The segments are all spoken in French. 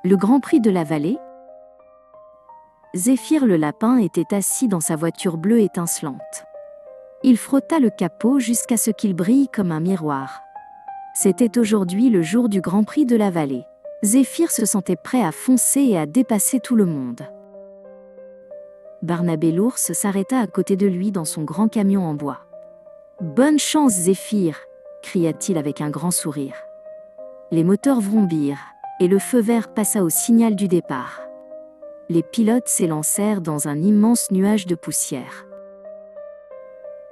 Le Grand Prix de la vallée? Zéphyr le lapin était assis dans sa voiture bleue étincelante. Il frotta le capot jusqu'à ce qu'il brille comme un miroir. C'était aujourd'hui le jour du Grand Prix de la vallée. Zéphyr se sentait prêt à foncer et à dépasser tout le monde. Barnabé l'ours s'arrêta à côté de lui dans son grand camion en bois. « Bonne chance, Zéphyr !» cria-t-il avec un grand sourire. Les moteurs vrombirent, et le feu vert passa au signal du départ. Les pilotes s'élancèrent dans un immense nuage de poussière.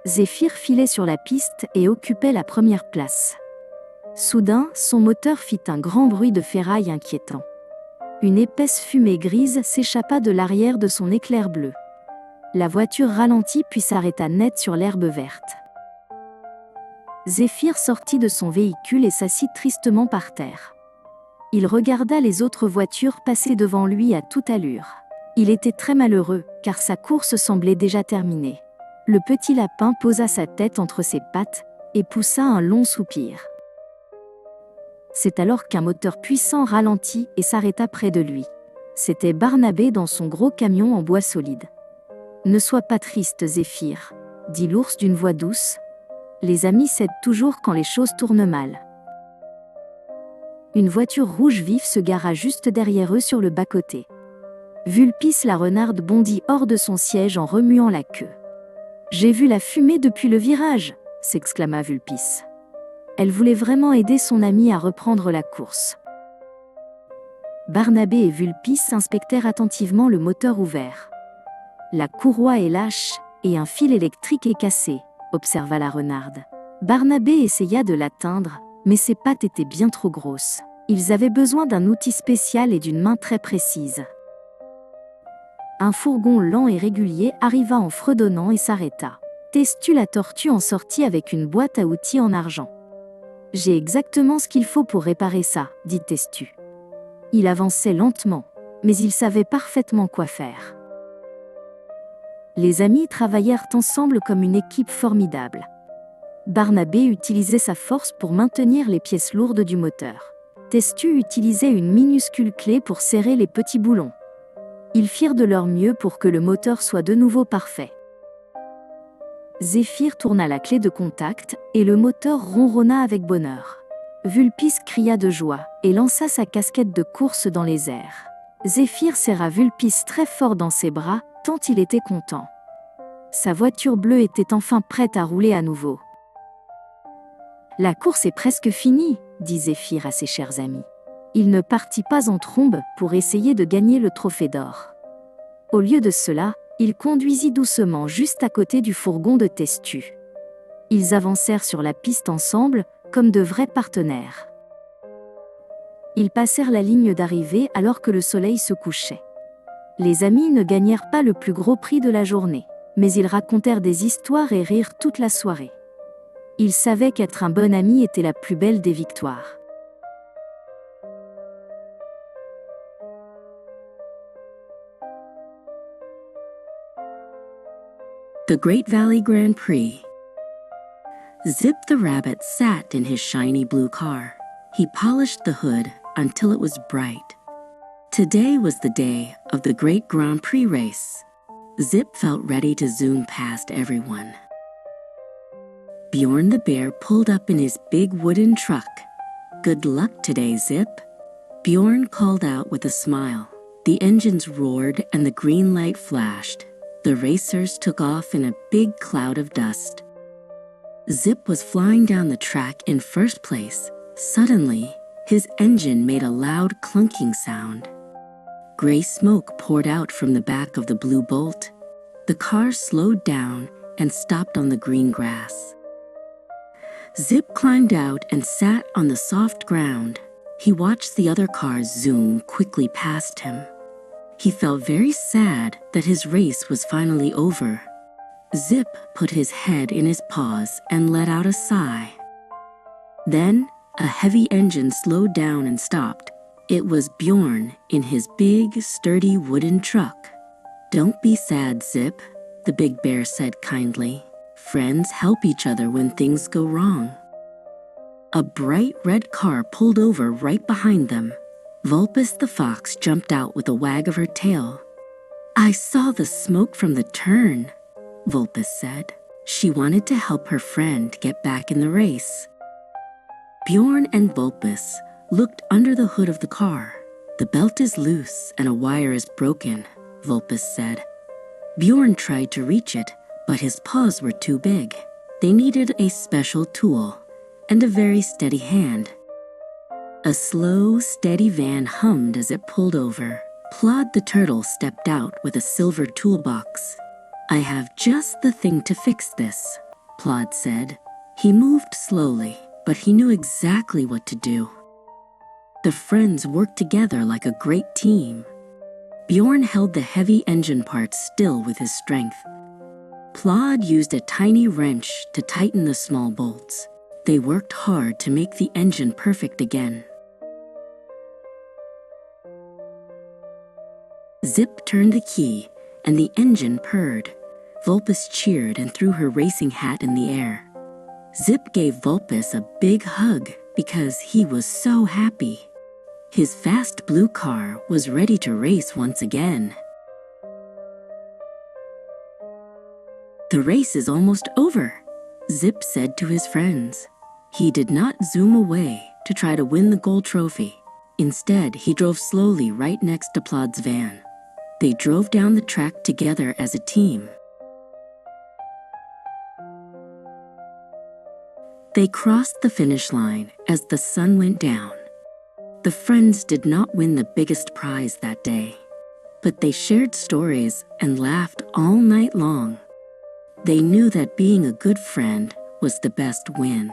Zéphyr filait sur la piste et occupait la première place. Soudain, son moteur fit un grand bruit de ferraille inquiétant. Une épaisse fumée grise s'échappa de l'arrière de son éclair bleu. La voiture ralentit puis s'arrêta net sur l'herbe verte. Zéphyr sortit de son véhicule et s'assit tristement par terre. Il regarda les autres voitures passer devant lui à toute allure. Il était très malheureux, car sa course semblait déjà terminée. Le petit lapin posa sa tête entre ses pattes et poussa un long soupir. C'est alors qu'un moteur puissant ralentit et s'arrêta près de lui. C'était Barnabé dans son gros camion en bois solide. « Ne sois pas triste, Zéphyr, » dit l'ours d'une voix douce. « Les amis s'aident toujours quand les choses tournent mal. » Une voiture rouge vif se gara juste derrière eux sur le bas-côté. Vulpis la renarde bondit hors de son siège en remuant la queue. « J'ai vu la fumée depuis le virage !» s'exclama Vulpis. Elle voulait vraiment aider son ami à reprendre la course. Barnabé et Vulpis inspectèrent attentivement le moteur ouvert. « La courroie est lâche et un fil électrique est cassé », observa la renarde. Barnabé essaya de l'atteindre, mais ses pattes étaient bien trop grosses. Ils avaient besoin d'un outil spécial et d'une main très précise. Un fourgon lent et régulier arriva en fredonnant et s'arrêta. Testu la tortue en sortit avec une boîte à outils en argent. « J'ai exactement ce qu'il faut pour réparer ça, » dit Testu. Il avançait lentement, mais il savait parfaitement quoi faire. Les amis travaillèrent ensemble comme une équipe formidable. Barnabé utilisait sa force pour maintenir les pièces lourdes du moteur. Testu utilisait une minuscule clé pour serrer les petits boulons. Ils firent de leur mieux pour que le moteur soit de nouveau parfait. Zéphyr tourna la clé de contact et le moteur ronronna avec bonheur. Vulpis cria de joie et lança sa casquette de course dans les airs. Zéphyr serra Vulpis très fort dans ses bras, tant il était content. Sa voiture bleue était enfin prête à rouler à nouveau. « La course est presque finie, » dit Zéphyr à ses chers amis. Il ne partit pas en trombe pour essayer de gagner le trophée d'or. Au lieu de cela, il conduisit doucement juste à côté du fourgon de Testu. Ils avancèrent sur la piste ensemble, comme de vrais partenaires. Ils passèrent la ligne d'arrivée alors que le soleil se couchait. Les amis ne gagnèrent pas le plus gros prix de la journée, mais ils racontèrent des histoires et rirent toute la soirée. Ils savaient qu'être un bon ami était la plus belle des victoires. The Great Valley Grand Prix. Zip the rabbit sat in his shiny blue car. He polished the hood until it was bright. Today was the day of the Great Grand Prix race. Zip felt ready to zoom past everyone. Bjorn the bear pulled up in his big wooden truck. Good luck today, Zip. Bjorn called out with a smile. The engines roared and the green light flashed. The racers took off in a big cloud of dust. Zip was flying down the track in first place. Suddenly, his engine made a loud clunking sound. Gray smoke poured out from the back of the Blue Bolt. The car slowed down and stopped on the green grass. Zip climbed out and sat on the soft ground. He watched the other cars zoom quickly past him. He felt very sad that his race was finally over. Zip put his head in his paws and let out a sigh. Then, a heavy engine slowed down and stopped. It was Bjorn in his big, sturdy wooden truck. "Don't be sad, Zip," the big bear said kindly. "Friends help each other when things go wrong." A bright red car pulled over right behind them. Vulpes the fox jumped out with a wag of her tail. "I saw the smoke from the turn," Vulpes said. She wanted to help her friend get back in the race. Bjorn and Vulpes looked under the hood of the car. "The belt is loose and a wire is broken," Vulpes said. Bjorn tried to reach it, but his paws were too big. They needed a special tool and a very steady hand. A slow, steady van hummed as it pulled over. Plod the turtle stepped out with a silver toolbox. "I have just the thing to fix this," Plod said. He moved slowly, but he knew exactly what to do. The friends worked together like a great team. Bjorn held the heavy engine parts still with his strength. Plod used a tiny wrench to tighten the small bolts. They worked hard to make the engine perfect again. Zip turned the key, and the engine purred. Vulpes cheered and threw her racing hat in the air. Zip gave Vulpes a big hug because he was so happy. His fast blue car was ready to race once again. "The race is almost over," Zip said to his friends. He did not zoom away to try to win the gold trophy. Instead, he drove slowly right next to Plod's van. They drove down the track together as a team. They crossed the finish line as the sun went down. The friends did not win the biggest prize that day, but they shared stories and laughed all night long. They knew that being a good friend was the best win.